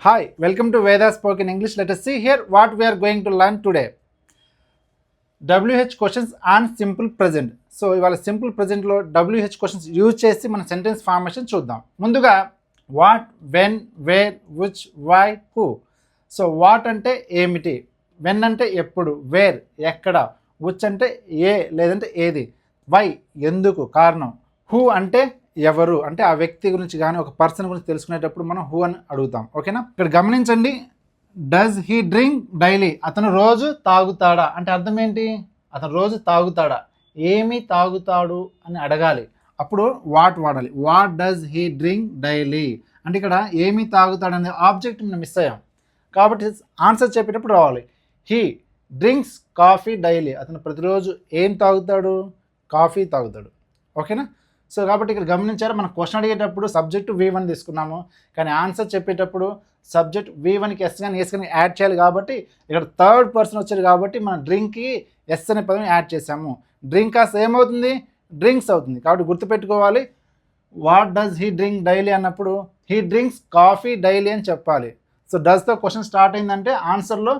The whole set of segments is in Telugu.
Hi, welcome to Veda Spoken English. Let us see here what we are going to learn today. WH questions and simple present. So ఇవాళ సింపుల్ ప్రెజెంట్లో WH క్వశ్చన్స్ యూజ్ చేసి మన సెంటెన్స్ ఫార్మేషన్ చూద్దాం. ముందుగా what, when, where, which, why, who. So what అంటే ఏమిటి, వెన్ అంటే ఎప్పుడు, వేర్ ఎక్కడ, విచ్ అంటే ఏ లేదంటే ఏది, వై ఎందుకు కారణం, హూ అంటే ఎవరు అంటే ఆ వ్యక్తి గురించి కానీ ఒక పర్సన్ గురించి తెలుసుకునేటప్పుడు మనం హూ అని అడుగుతాం. ఓకేనా, ఇక్కడ గమనించండి. డస్ హీ డ్రింక్ డైలీ, అతను రోజు తాగుతాడా అంటే అర్థం ఏంటి, అతను రోజు తాగుతాడా, ఏమి తాగుతాడు అని అడగాలి, అప్పుడు వాట్ వాడాలి. What does he drink daily అంటే ఇక్కడ ఏమి తాగుతాడు అనే ఆబ్జెక్ట్ మనం మిస్ అయ్యాం కాబట్టి ఆన్సర్ చెప్పేటప్పుడు రావాలి. హీ డ్రింక్స్ కాఫీ డైలీ, అతను ప్రతిరోజు ఏం తాగుతాడు, కాఫీ తాగుతాడు. ఓకేనా, సో కాబట్టి ఇక్కడ గమనించారు, మనం క్వశ్చన్ అడిగేటప్పుడు సబ్జెక్టు V1 తీసుకున్నాము, కానీ ఆన్సర్ చెప్పేటప్పుడు సబ్జెక్ట్ V1కి ఎస్ కానీ ఎస్ కానీ యాడ్ చేయాలి. కాబట్టి ఇక్కడ థర్డ్ పర్సన్ వచ్చారు కాబట్టి మనం డ్రింక్కి ఎస్ అనే పదం యాడ్ చేసాము. డ్రింక్ కాస్త ఏమవుతుంది, డ్రింక్స్ అవుతుంది. కాబట్టి గుర్తుపెట్టుకోవాలి, what does he drink daily అన్నప్పుడు హీ డ్రింక్స్ కాఫీ డైలీ అని చెప్పాలి. సో డస్తో క్వశ్చన్ స్టార్ట్ అయిందంటే ఆన్సర్లో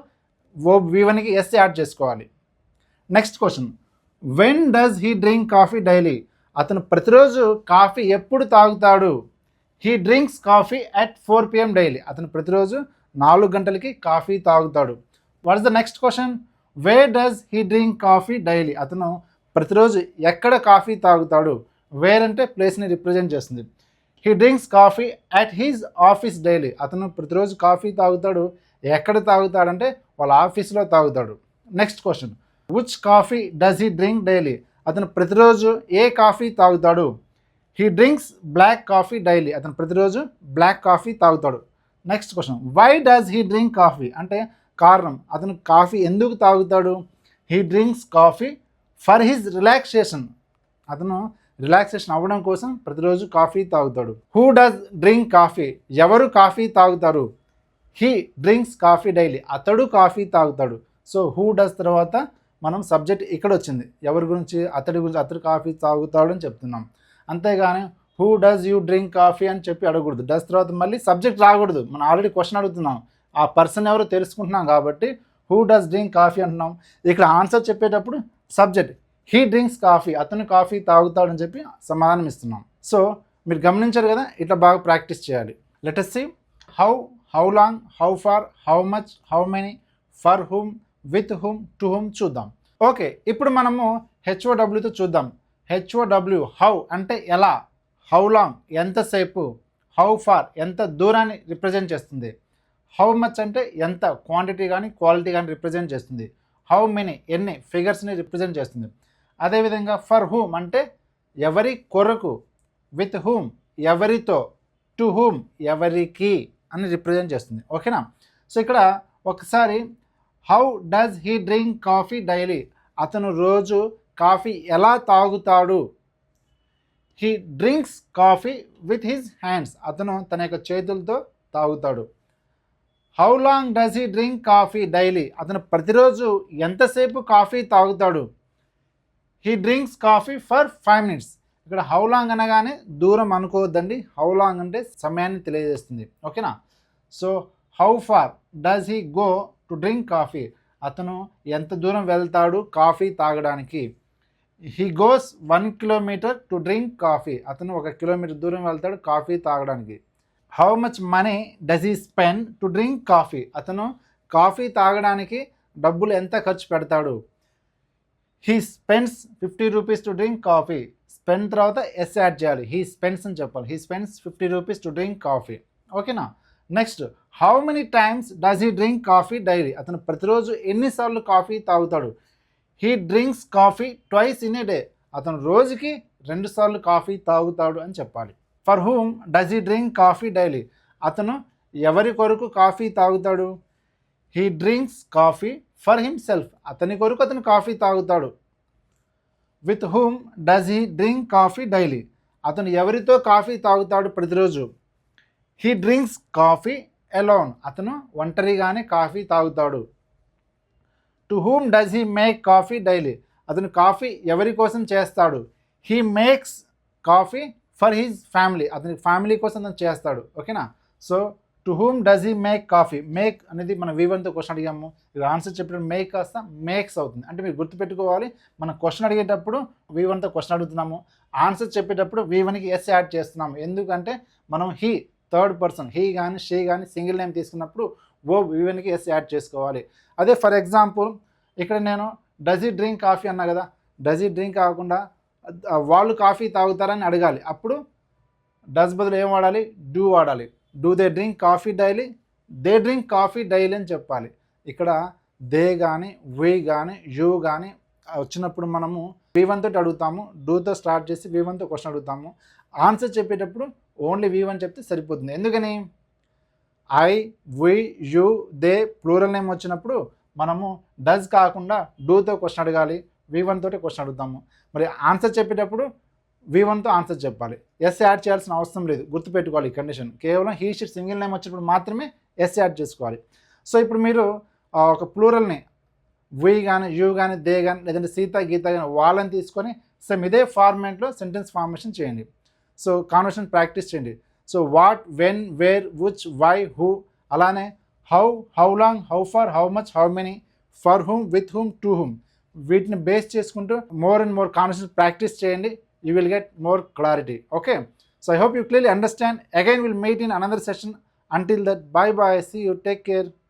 V1కి ఎస్ యాడ్ చేసుకోవాలి. Next question, when does he drink coffee daily, అతను ప్రతిరోజు కాఫీ ఎప్పుడు తాగుతాడు. He drinks coffee at 4 PM daily, అతను ప్రతిరోజు 4 గంటలకి కాఫీ తాగుతాడు. What is the next question, where does he drink coffee daily, అతను ప్రతిరోజు ఎక్కడ కాఫీ తాగుతాడు. వేర్ అంటే ప్లేస్ని రిప్రజెంట్ చేస్తుంది. He drinks coffee at his office daily, అతను ప్రతిరోజు కాఫీ తాగుతాడు, ఎక్కడ తాగుతాడంటే వాళ్ళ ఆఫీస్లో తాగుతాడు. Next question, which coffee does he drink daily, అతను ప్రతిరోజు ఏ కాఫీ తాగుతాడు. He drinks black coffee daily, అతను ప్రతిరోజు బ్లాక్ కాఫీ తాగుతాడు. Next question, why does he drink coffee అంటే కారణం, అతను కాఫీ ఎందుకు తాగుతాడు. He drinks coffee for his relaxation, అతను రిలాక్సేషన్ అవ్వడం కోసం ప్రతిరోజు కాఫీ తాగుతాడు. హూ డస్ డ్రింక్ కాఫీ, ఎవరు కాఫీ తాగుతారు. హీ డ్రింక్స్ కాఫీ డైలీ, అతడు కాఫీ తాగుతాడు. సో హూ డస్ తర్వాత మనం సబ్జెక్ట్ ఇక్కడ వచ్చింది, ఎవరి గురించి, అతడి గురించి, అతడు కాఫీ తాగుతాడు అని చెప్తున్నాం. అంతేగాని who does you drink coffee అని చెప్పి అడగకూడదు. డస్ తర్వాత మళ్ళీ సబ్జెక్ట్ రాకూడదు. మనం ఆల్రెడీ క్వశ్చన్ అడుగుతున్నాం, ఆ పర్సన్ ఎవరో తెలుసుకుంటున్నాం కాబట్టి హూ డస్ డ్రింక్ కాఫీ అంటున్నాం. ఇక్కడ ఆన్సర్ చెప్పేటప్పుడు సబ్జెక్ట్ హీ డ్రింక్స్ కాఫీ, అతను కాఫీ తాగుతాడని చెప్పి సమాధానం ఇస్తున్నాం. సో మీరు గమనించారు కదా, ఇట్లా బాగా ప్రాక్టీస్ చేయాలి. Let us see how, how long, how far, how much, how many, for whom, with whom, to whom చూద్దాం. ఓకే, ఇప్పుడు మనము HOWతో చూద్దాం. HOW హౌ అంటే ఎలా, హౌ లాంగ్ ఎంతసేపు, హౌ ఫార్ ఎంత దూరాన్ని రిప్రజెంట్ చేస్తుంది, హౌ మచ్ అంటే ఎంత క్వాంటిటీ కానీ క్వాలిటీ కానీ రిప్రజెంట్ చేస్తుంది, హౌ మెనీ ఎన్ని ఫిగర్స్ని రిప్రజెంట్ చేస్తుంది. అదేవిధంగా ఫర్ హూమ్ అంటే ఎవరి కొరకు, విత్ హూమ్ ఎవరితో, టు హూమ్ ఎవరికి అని రిప్రజెంట్ చేస్తుంది. ఓకేనా, సో ఇక్కడ ఒకసారి how does he drink coffee daily, అతను రోజు కాఫీ ఎలా తాగుతాడు. He drinks coffee with his hands, అతను తన యొక్క చేతులతో తాగుతాడు. How long does he drink coffee daily, అతను ప్రతిరోజు ఎంతసేపు కాఫీ తాగుతాడు. He drinks coffee for 5 minutes. ఇక్కడ హౌ లాంగ్ అనగానే దూరం అనుకోవద్దండి, హౌ లాంగ్ అంటే సమయాన్ని తెలియజేస్తుంది. ఓకేనా, so how far does he go to drink coffee, అతను ఎంత దూరం వెళ్తాడు కాఫీ తాగడానికి. He goes 1 kilometer to drink coffee, అతను 1 kilometer దూరం వెళ్తాడు కాఫీ తాగడానికి. How much money does he spend to drink coffee, అతను కాఫీ తాగడానికి డబ్బులు ఎంత ఖర్చు పెడతాడు. He spends 50 rupees to drink coffee, spend తర్వాత ఎస్ యాడ్ చేయాలి, హీ స్పెండ్స్ అని చెప్పాలి. He spends 50 rupees to drink coffee. ఓకేనా, next how many times does he drink coffee daily, అతను ప్రతిరోజు ఎన్నిసార్లు కాఫీ తాగుతాడు. He drinks coffee twice in a day, అతను రోజుకి 2 సార్లు కాఫీ తాగుతాడు అని చెప్పాలి. For whom does he drink coffee daily, అతను ఎవరి కొరకు కాఫీ తాగుతాడు. He drinks coffee for himself, అతని కొరకు అతను కాఫీ తాగుతాడు. With whom does he drink coffee daily, అతను ఎవరితో కాఫీ తాగుతాడు ప్రతిరోజు. హీ డ్రింక్స్ కాఫీ అలోన్, అతను ఒంటరిగానే కాఫీ తాగుతాడు. To whom does he make coffee daily, అతను కాఫీ ఎవరి కోసం చేస్తాడు. He makes coffee for his family, అతని ఫ్యామిలీ కోసం అతను చేస్తాడు. ఓకేనా, so to whom does he make coffee. Make అనేది మన V1తో క్వశ్చన్ అడిగాము, ఇది ఆన్సర్ చెప్పేటప్పుడు మేక్ కాస్త మేక్స్ అవుతుంది. అంటే మీరు గుర్తుపెట్టుకోవాలి, మనం క్వశ్చన్ అడిగేటప్పుడు V1తో క్వశ్చన్ అడుగుతున్నాము, ఆన్సర్ చెప్పేటప్పుడు V1కి ఎస్ యాడ్ చేస్తున్నాము. ఎందుకంటే మనం హీ థర్డ్ పర్సన్, హీ కానీ షీ కానీ సింగిల్ నేమ్ తీసుకున్నప్పుడు V1కి ఎస్ యాడ్ చేసుకోవాలి. అదే ఫర్ ఎగ్జాంపుల్ ఇక్కడ నేను డస్ హీ డ్రింక్ కాఫీ అన్నా కదా, డస్ హీ డ్రింక్ కాకుండా వాళ్ళు కాఫీ తాగుతారని అడగాలి. అప్పుడు డస్ బదులు ఏం వాడాలి, డూ వాడాలి. Do they drink coffee daily, they drink coffee daily అని చెప్పాలి. ఇక్కడ దే కానీ వీ కానీ యూ కానీ వచ్చినప్పుడు మనము V1 తోటి అడుగుతాము, డూతో స్టార్ట్ చేసి V1తో క్వశ్చన్ అడుగుతాము. ఆన్సర్ చెప్పేటప్పుడు ఓన్లీ V1 చెప్తే సరిపోతుంది. ఎందుకని I we you they plural name వచ్చినప్పుడు మనము డస్ కాకుండా డూతో క్వశ్చన్ అడగాలి, V1 తోటి క్వశ్చన్ అడుగుతాము. మరి ఆన్సర్ చెప్పేటప్పుడు V1తో ఆన్సర్ చెప్పాలి, ఎస్ యాడ్ చేయాల్సిన అవసరం లేదు. గుర్తుపెట్టుకోవాలి ఈ కండిషన్. కేవలం హీ షిట్ సింగిల్ నేమ్ వచ్చినప్పుడు మాత్రమే ఎస్ యాడ్ చేసుకోవాలి. సో ఇప్పుడు మీరు ఒక ప్లూరల్ని వీ కానీ యూ కానీ దే కానీ లేదంటే సీత గీత కానీ వాళ్ళని తీసుకొని సేమ్ ఇదే ఫార్మాట్లో సెంటెన్స్ ఫార్మేషన్ చేయండి. సో కాన్వర్సేషన్ ప్రాక్టీస్ చేయండి. So what, when, where, which, why, who, అలానే how, how long, how far, how much, how many, for whom, with whom, to whom, వీటిని బేస్ చేసుకుంటూ more and more conversation practice చేయండి. You will get more clarity. Okay, so I hope you clearly understand. Again, we'll meet in another session. Until that, bye bye, see you, take care.